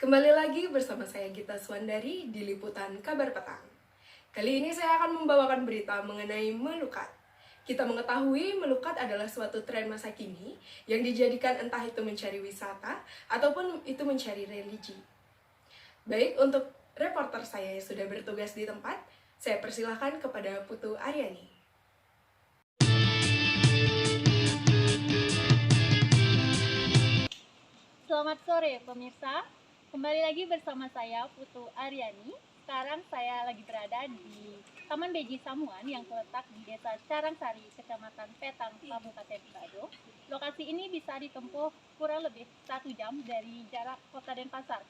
Kembali lagi bersama saya Gita Swandari di Liputan Kabar Petang. Kali ini saya akan membawakan berita mengenai melukat. Kita mengetahui melukat adalah suatu tren masa kini yang dijadikan entah itu mencari wisata ataupun itu mencari religi. Baik, untuk reporter saya yang sudah bertugas di tempat, saya persilahkan kepada Putu Aryani. Selamat sore pemirsa, kembali lagi bersama saya Putu Aryani. Sekarang saya lagi berada di Taman Beji Samuan yang terletak di Desa Carangsari, Kecamatan Petang, Kabupaten Badung. Lokasi ini bisa ditempuh kurang lebih 1 jam dari jarak Kota Denpasar.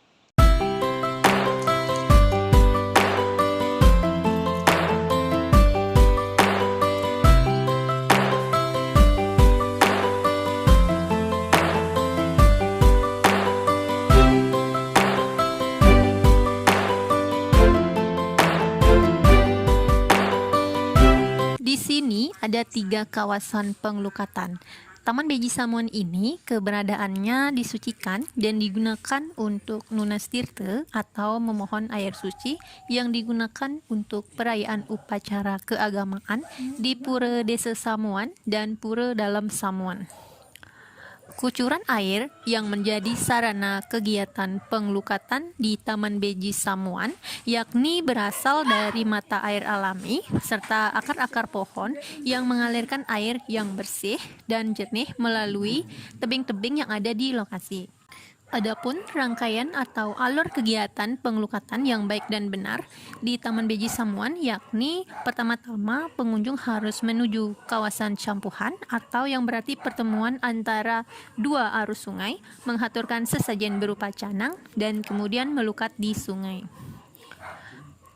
Di sini ada 3 kawasan pengelukatan. Taman Beji Samuan ini keberadaannya disucikan dan digunakan untuk nunas tirta atau memohon air suci yang digunakan untuk perayaan upacara keagamaan di Pura Desa Samuan dan Pura Dalam Samuan. Kucuran air yang menjadi sarana kegiatan pengelukatan di Taman Beji Samuan yakni berasal dari mata air alami serta akar-akar pohon yang mengalirkan air yang bersih dan jernih melalui tebing-tebing yang ada di lokasi. Adapun rangkaian atau alur kegiatan pengelukatan yang baik dan benar di Taman Beji Samuan yakni pertama-tama pengunjung harus menuju kawasan campuhan atau yang berarti pertemuan antara 2 arus sungai, menghaturkan sesajen berupa canang dan kemudian melukat di sungai.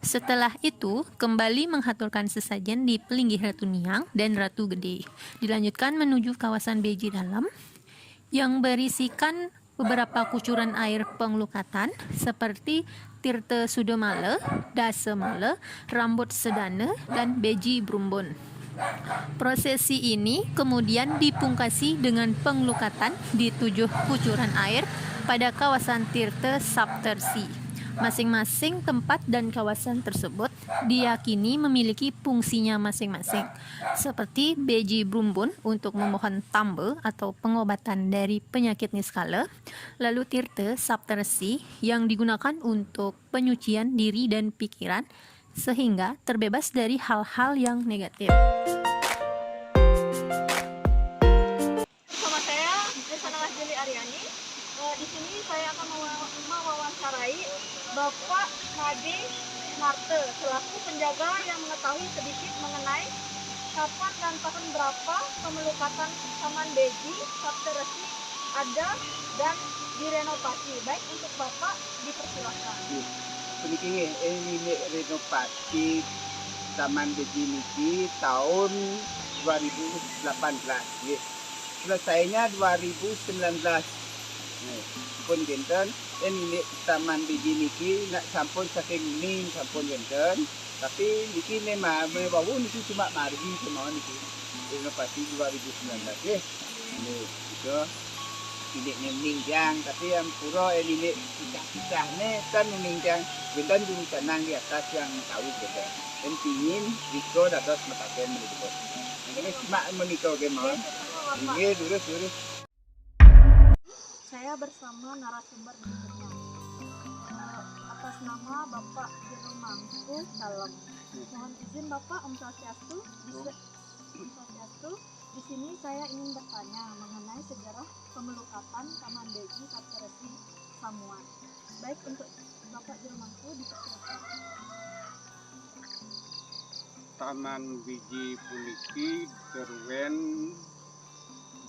Setelah itu, kembali menghaturkan sesajen di Pelinggih Ratu Niang dan Ratu Gede. Dilanjutkan menuju kawasan Beji Dalam yang berisikan beberapa kucuran air pengelukatan seperti Tirta Sudomala, Dasamala, Rambut Sedana, dan Beji Brumbun. Prosesi ini kemudian dipungkasi dengan pengelukatan di 7 kucuran air pada kawasan Tirta Saptersi. Masing-masing tempat dan kawasan tersebut diyakini memiliki fungsinya masing-masing, seperti Beji Brumbun untuk memohon tamba atau pengobatan dari penyakit niskala, lalu Tirta Saptersi yang digunakan untuk penyucian diri dan pikiran sehingga terbebas dari hal-hal yang negatif. Bersama saya Desanawah Jeli Aryani. Di sini saya akan mewawancarai Bapak Nadi Marte selaku penjaga yang mengetahui sedikit mengenai kapan dan tahun berapa pemelukatan Taman Beji Saptersi ada dan direnovasi. Baik, untuk Bapak dipersilakan. Ini renovasi Taman Beji niki tahun 2018. Selesainya 2019. Pun genten ini Taman Beji niki nak sampun saking ning sampun genten, tapi niki memang bau niki cuma margi semua niki renovasi 2019 ini itu ini ningjang, tapi yang pura ini pisah-pisah nih kan ningjang genten di tenang di atas yang tahu gitu dan pingin Riko dados metaken menikah ini cuma menikah gimana ini lurus Saya bersama narasumber berikutnya. Atas nama Bapak Jero Mangku Dalam. Mohon izin Bapak Om Swastiastu. Om Swastiastu. Di sini saya ingin bertanya mengenai sejarah pemelukatan Taman Beji Saptersi Samuan. Baik, untuk Bapak Jero Mangku dipersilakan. Taman Beji puniki derwen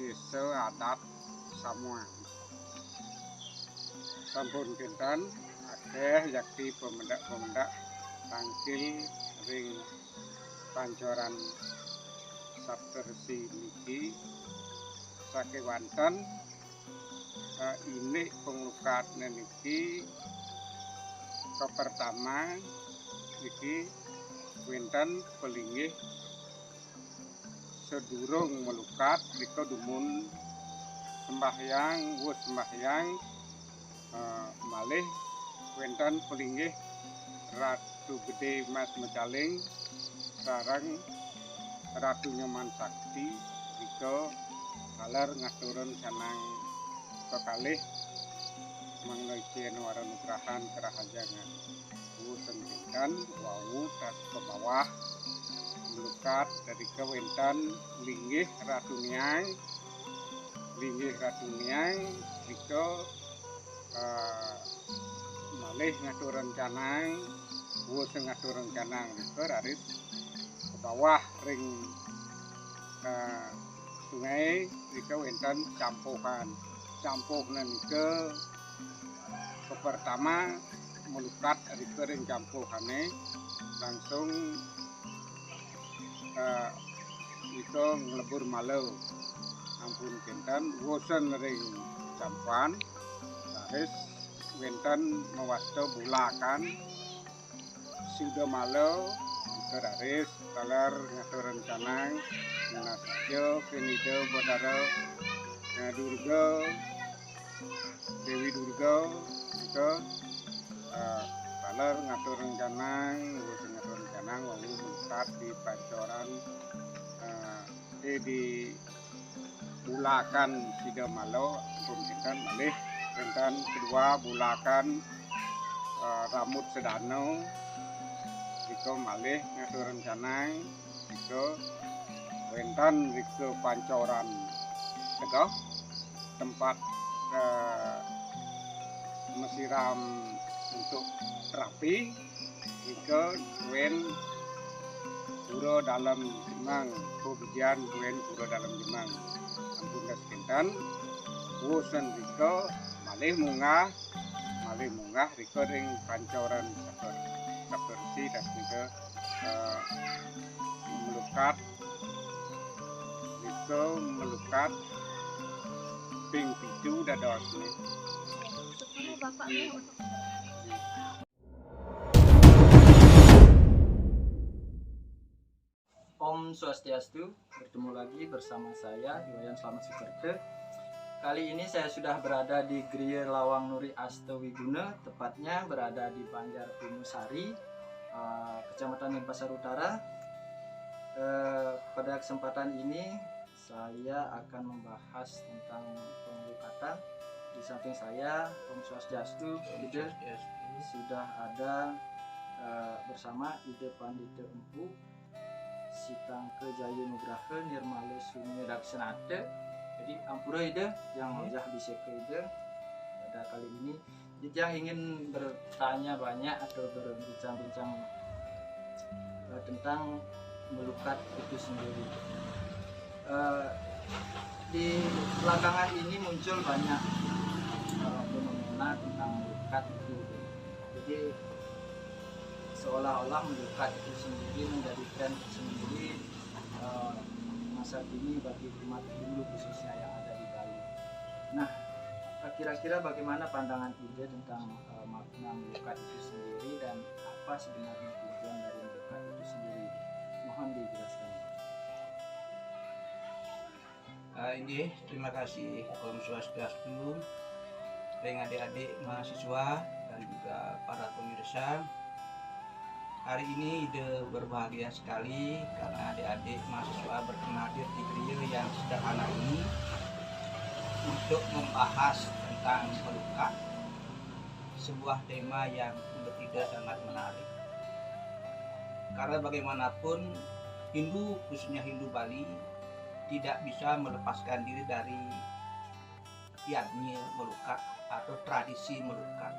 Desa Adat Samuan. Sampun kinten akeh yakti pemendak-pemendak tangkil ring pancoran Saptersi niki sakewanten ini pengelukat niki pertama niki winten pelinggih sedurung melukat rika dumun sembahyang malih wonten pelinggih Ratu Gede Mas Mecaling sareng Ratu Nyoman Sakti rika kaler ngaturun sanang kekalih mangnoicen waranugrahan kerahajangan wusen dinten wau tat ke bawah melukat dari kewenten linggih Ratu Niang rika malih ngaturun canang wusen ngaturun canang rika raris ke bawah ring sungai rika wonten campuhan nika pertama melukat rika ring campuhane langsung rika nglebur malau ampun kinten wusen ring campuhan raris wonten mewasta bulakan sudah malau rika raris kaler ngaturun canang Nasjo Kenida Bodara Durga Dewi Durga itu kaler ngaturun canang wau melukat di pancoran di bulakan Sida Malo pun kinten malih kinten kedua bulakan Ramut Sedano rika malih ngaturun canang rika wonten rika pancoran Tegal tempat mesiram untuk terapi rika wen pura dalam Jemang kebijian wen pura dalam Jemang ampun kinten wusen rika malih munggah rika ring pancoran seperti das nika melukat ping picu dados nih. Sepuluh Bapak nih untuk Om Swastiastu, bertemu lagi bersama saya Iwayan Slamet Sukerta. Kali ini saya sudah berada di Griya Lawang Nuri Astawiguna, tepatnya berada di Banjar Pimusari, Kecamatan Denpasar Utara. Pada kesempatan ini saya akan membahas tentang pengelukatan. Di samping saya Om Swastiastu, sudah ada bersama Ide Pandita Empu Sitangke Jaya Nugraha Nirmala Sunya Daksanata. Jadi ampura ide yang wajah biseka ide pada kali ini. Jadi yang ingin bertanya banyak atau berbincang-bincang tentang melukat itu sendiri. Di belakangan ini muncul banyak fenomena tentang melukat itu. Jadi seolah-olah melukat itu sendiri menjadi tren sendiri masa kini bagi umat Hindu khususnya yang ada di Bali. Nah, kira-kira bagaimana pandangan Ide tentang makna melukat itu sendiri dan apa sebenarnya tujuan dari melukat itu sendiri? Mohon dijelaskan. Ini terima kasih Om Swastiastu, dengan adik-adik mahasiswa dan juga para pemirsa. Hari ini Ide berbahagia sekali karena adik-adik mahasiswa berkenan hadir di Griya yang sederhana ini untuk membahas tentang melukat, sebuah tema yang menurut Ide sangat menarik. Karena bagaimanapun Hindu, khususnya Hindu Bali, tidak bisa melepaskan diri dari yadnya melukat atau tradisi melukat.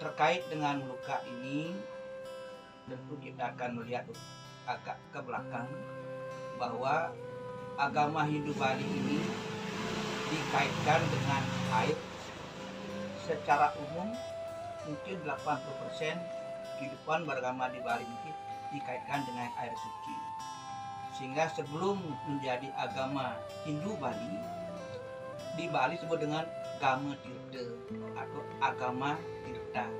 Terkait dengan melukat ini, tentu kita akan melihat agak ke belakang bahwa agama Hindu Bali ini dikaitkan dengan air. Secara umum mungkin 80% kehidupan beragama di Bali ini dikaitkan dengan air suci. Sehingga sebelum menjadi agama Hindu Bali, di Bali disebut dengan Gama Tirta atau agama Tirta.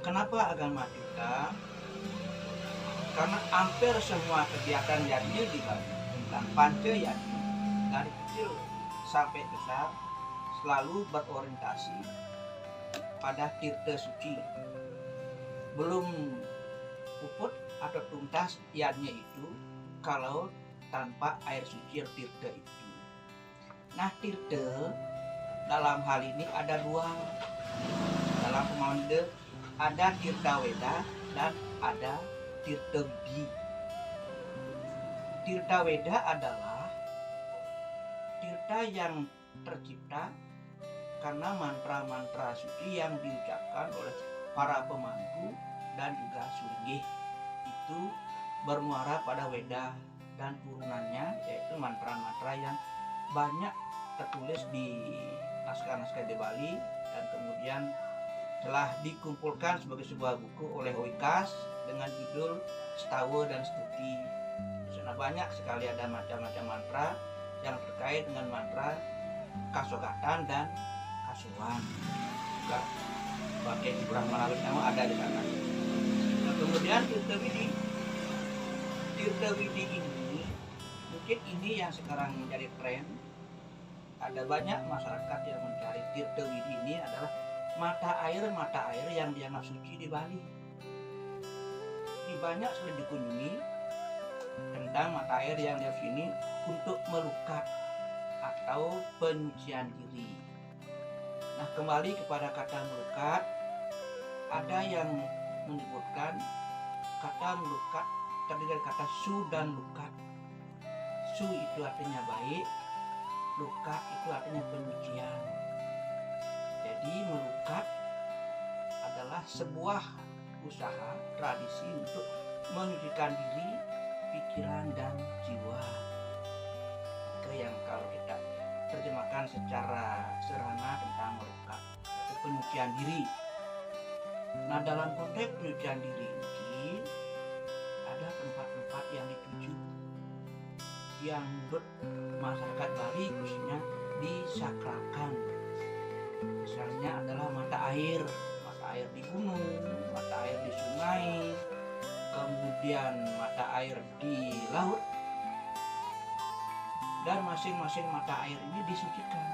Kenapa agama Tirta? Karena hampir semua kegiatan yadnya di Bali tentang panca yadnya dari kecil sampai besar selalu berorientasi pada tirta suci. Belum puput atau tuntas iannya itu kalau tanpa air suci tirta itu. Nah, tirta dalam hal ini ada dua. Dalam pemahaman ada tirta weda dan ada tirta widi. Tirta weda adalah tirta yang tercipta karena mantra-mantra suci yang diucapkan oleh para pemandu dan juga sulinggih. Itu bermuara pada weda dan turunannya, yaitu mantra-mantra yang banyak tertulis di naskah-naskah di Bali dan kemudian telah dikumpulkan sebagai sebuah buku oleh Oikas dengan judul Setawa dan Stuti. Di sana banyak sekali ada macam-macam mantra yang terkait dengan mantra kasogatan dan kasuan. Juga pakai Ibrahim Malawit nama ada di sana. Nah, kemudian tirta widi ini mungkin ini yang sekarang menjadi tren. Ada banyak masyarakat yang mencari tirta widi ini adalah mata air yang dianggap suci di Bali. Di banyak sudah dikunjungi tentang mata air yang di sini untuk melukat atau penyucian diri. Nah, kembali kepada kata melukat, ada yang menyebutkan kata melukat terdiri dari kata su dan lukat. Su itu artinya baik, lukat itu artinya penyucian. Jadi melukat adalah sebuah usaha tradisi untuk menyucikan diri, pikiran dan jiwa. Itu yang kalau kita terjemahkan secara sederhana tentang melukat, yaitu penyucian diri. Nah, dalam konteks penyucian diri ini ada tempat-tempat yang dituju yang menurut masyarakat Bali khususnya disakralkan. Misalnya adalah mata air di gunung, mata air di sungai, kemudian mata air di laut, dan masing-masing mata air ini disucikan.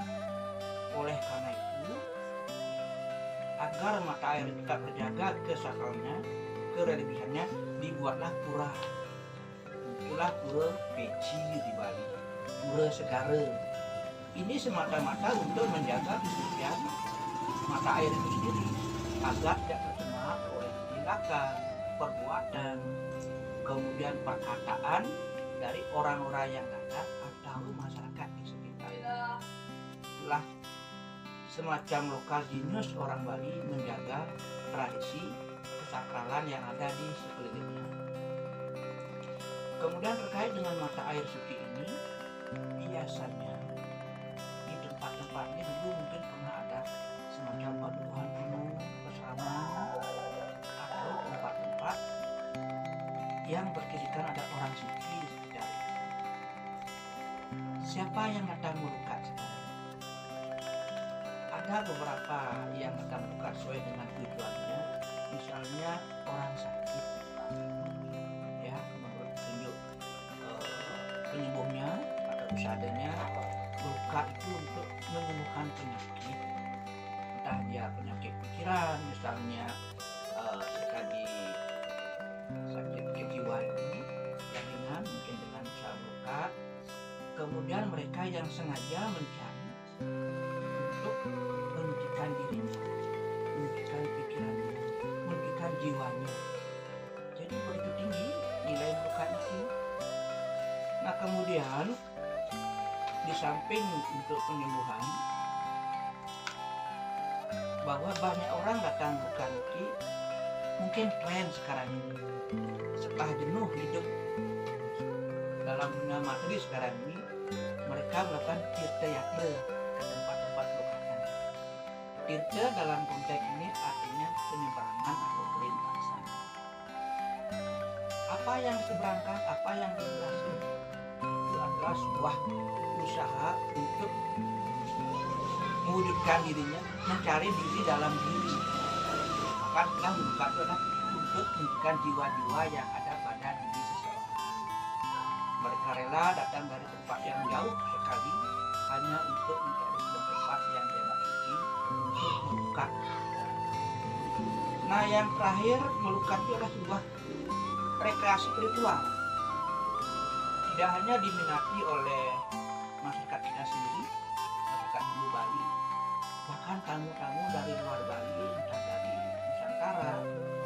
Oleh karena itu, agar mata air tetap terjaga kesakralnya, kereligiusannya, dibuatlah pura. Itulah pura peci di Bali, pura segara. Ini semata-mata untuk menjaga kesucian mata air itu sendiri agar tidak tercemar oleh tindakan, perbuatan, kemudian perkataan dari orang-orang yang datang atau masyarakat di sekitar. Itulah semacam lokal genius orang Bali menjaga tradisi kesakralan yang ada di sekelilingnya. Kemudian terkait dengan mata air suci ini, biasanya di tempat-tempat ini dulu mungkin pernah ada semacam paduan penuh kesamaan atau tempat-tempat yang berkisikan ada orang suci di sekitar. Siapa yang datang melukat sekarang? Ada beberapa yang datang melukat sesuai dengan tujuannya. Misalnya orang sakit, ya, menurut tunjuk penyembuhnya atau usadanya, melukat itu untuk menyembuhkan penyakit, entah dia penyakit pikiran, misalnya sekali sakit kejiwaan yang ringan mungkin dengan usaha melukat. Kemudian mereka yang sengaja mencari untuk menyucikan dirinya, menyucikan pikirannya, menyucikan jiwanya. Jadi begitu tinggi nilai melukat itu. Nah, kemudian di samping untuk penyembuhan, bahwa banyak orang datang melukat ini mungkin tren sekarang ini. Setelah jenuh hidup dalam dunia materi sekarang ini, mereka melakukan tirta yatra ke tempat-tempat pelukatan. Tirta dalam konteks ini artinya penyeberangan atau perlintasan. Apa yang diseberangkan, apa yang dilintasi, itu adalah sebuah usaha untuk mewujudkan dirinya, mencari diri dalam diri. Maka kita membuka itu adalah untuk menunjukkan jiwa-jiwa yang ada pada diri seseorang. Mereka rela datang dari tempat yang jauh sekali hanya untuk mencari sebuah tempat yang dianggap suci untuk melukat. Nah, yang terakhir, melukat itu adalah sebuah rekreasi spiritual. Tidak hanya diminati oleh masyarakat kita sendiri, masyarakat Hindu Bali, bahkan tamu-tamu dari luar Bali, entah dari Nusantara,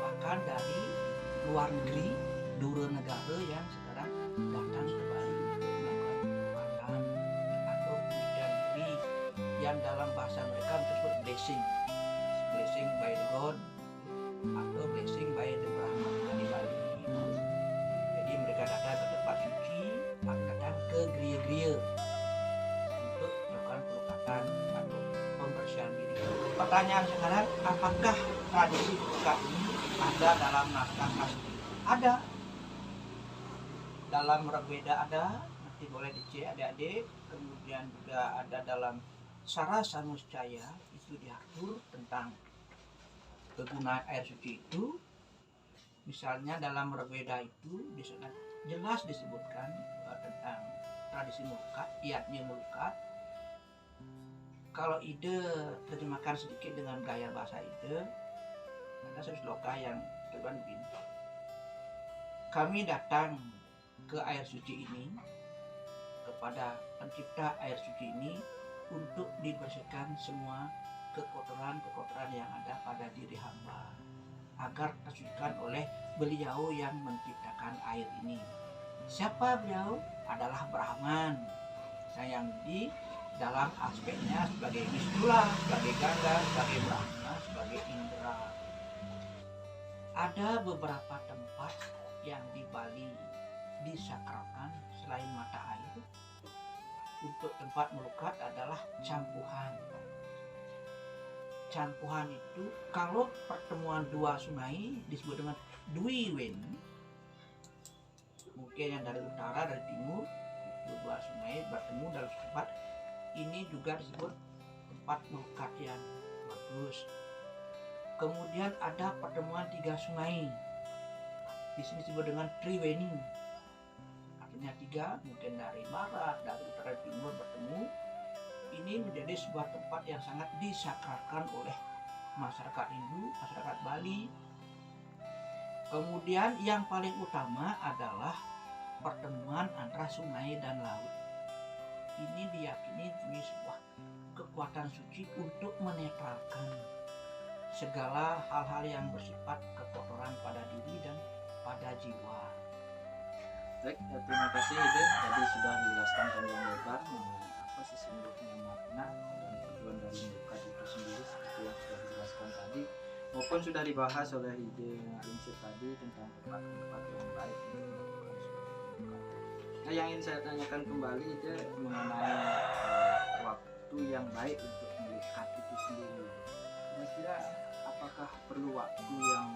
bahkan dari luar negeri, dura negara yang sekarang datang ke Bali untuk melakukan pelukatan atau pengujian diri yang dalam bahasa mereka disebut blessing by the God atau blessing by the Brahmana di Bali. Jadi mereka datang ke tempat suci, datang ke geria-geria untuk melakukan pelukatan atau pembersihan diri. Pertanyaan sekarang, apakah tradisi pelukat ini ada dalam naskah asli? Ada. Dalam Rigveda ada, nanti boleh dicek adik-adik. Kemudian juga ada dalam Sarasanuschaya, itu diatur tentang kegunaan air suci itu. Misalnya dalam Rigveda itu di sana jelas disebutkan tentang tradisi melukat, kiatnya melukat. Kalau ide terjemahkan sedikit dengan gaya bahasa ide, ada satu sloka yang terbang begini. Kami datang ke air suci ini, kepada pencipta air suci ini, untuk dibersihkan semua kekotoran-kekotoran yang ada pada diri hamba, agar tersucikan oleh beliau yang menciptakan air ini. Siapa beliau? Adalah Brahman, yang di dalam aspeknya sebagai Wisnula, sebagai Gangga, sebagai Brahma, sebagai Indra. Ada beberapa tempat yang di Bali disakralkan selain mata air. Untuk tempat melukat adalah campuhan. Campuhan itu kalau pertemuan dua sungai disebut dengan Dwi Wen. Mungkin yang dari utara, dari timur, itu dua sungai bertemu dalam tempat ini juga disebut tempat melukat yang bagus. Kemudian ada pertemuan tiga sungai. Di sini disebut dengan Triweni. Artinya tiga, mungkin dari barat, dari utara, timur bertemu. Ini menjadi sebuah tempat yang sangat disakralkan oleh masyarakat Hindu, masyarakat Bali. Kemudian yang paling utama adalah pertemuan antara sungai dan laut. Ini diyakini punya sebuah kekuatan suci untuk menetralkan segala hal-hal yang bersifat kekotoran pada diri dan pada jiwa. Baik, terima kasih Ide. Tadi sudah dijelaskan panjang lebar mengenai apa sesungguhnya makna dan tujuan dari melukat itu sendiri seperti yang sudah dijelaskan tadi, maupun sudah dibahas oleh Ide Alinsir tadi tentang tempat-tempat yang baik untuk melakukan suatu pelukatan. Nah, yang ingin saya tanyakan kembali Ide mengenai waktu yang baik untuk melukat itu sendiri. Kira-kira apakah perlu waktu yang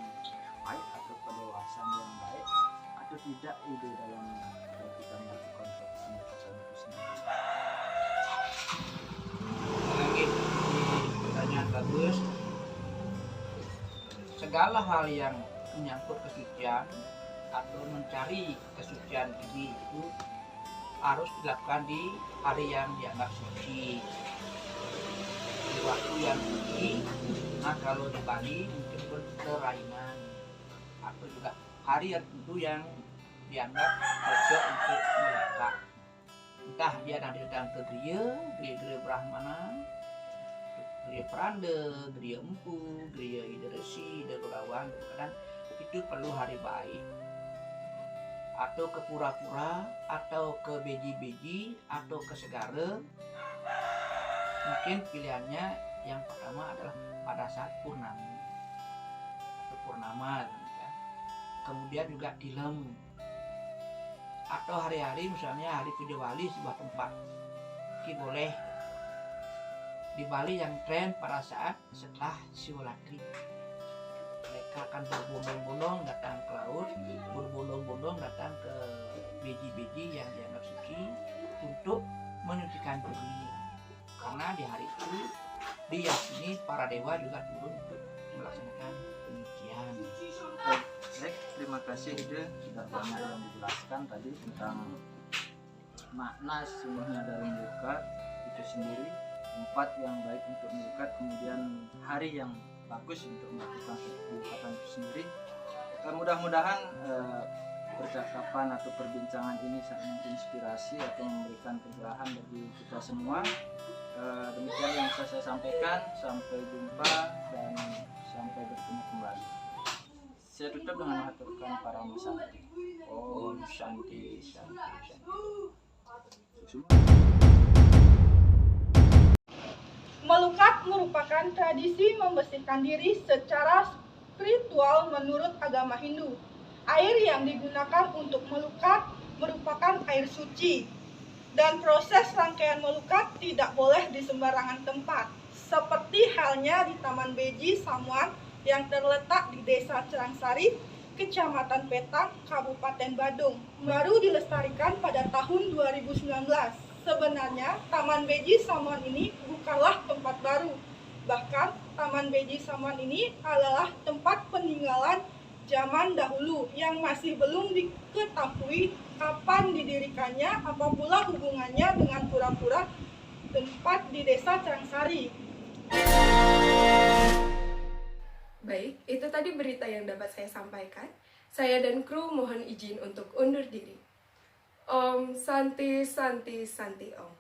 baik atau kedewasan yang baik atau tidak Ide dalam kita melakukan suatu pelukatan itu sendiri? Lagi pertanyaan bagus. Segala hal yang menyangkut kesucian atau mencari kesucian diri itu harus dilakukan di hari yang dianggap suci, di waktu yang suci. Nah, kalau di Bali mungkin pun terainan atau juga hari tertentu yang dianggap cocok untuk melukat. Entah dia nanti datang ke geria Brahmana, geria Pranda, geria Empu, geria Ida Resi, Ida Kurawan, kadang itu perlu hari baik. Atau ke pura-pura, atau ke beji-beji, atau ke segara. Mungkin pilihannya yang pertama adalah pada saat purnama atau purnama, ya. Kemudian juga tilem atau hari-hari, misalnya hari puja Bali sebuah tempat boleh di Bali yang tren pada saat setelah Siwalatri. Mereka akan berbondong-bondong datang ke laut, berbondong-bondong datang ke beji-beji yang dianggap suci untuk menyucikan diri. Karena di hari itu diyakini para dewa juga turun untuk melaksanakan penyucian. Baik, terima kasih Ide, sudah banyak yang dijelaskan tadi tentang makna sesungguhnya dari melukat. Itu itu sendiri, tempat yang baik untuk melukat, kemudian hari yang bagus untuk melakukan pelukatan itu sendiri. Mudah-mudahan percakapan atau perbincangan ini sangat menginspirasi atau memberikan pencerahan bagi kita semua. Demikian yang bisa saya sampaikan. Sampai jumpa dan sampai bertemu kembali. Saya tutup dengan mengaturkan para masyarakat. Om Shanti Shanti Shanti. Melukat merupakan tradisi membersihkan diri secara spiritual menurut agama Hindu. Air yang digunakan untuk melukat merupakan air suci. Dan proses rangkaian melukat tidak boleh di sembarangan tempat. Seperti halnya di Taman Beji Samuan yang terletak di Desa Cerangsari, Kecamatan Petang, Kabupaten Badung. Baru dilestarikan pada tahun 2019. Sebenarnya, Taman Beji Samuan ini bukanlah tempat baru. Bahkan, Taman Beji Samuan ini adalah tempat peninggalan zaman dahulu yang masih belum diketahui kapan didirikannya, apa pula hubungannya dengan pura-pura tempat di Desa Cerangsari. Baik, itu tadi berita yang dapat saya sampaikan. Saya dan kru mohon izin untuk undur diri. Om Santi Santi Santi Om.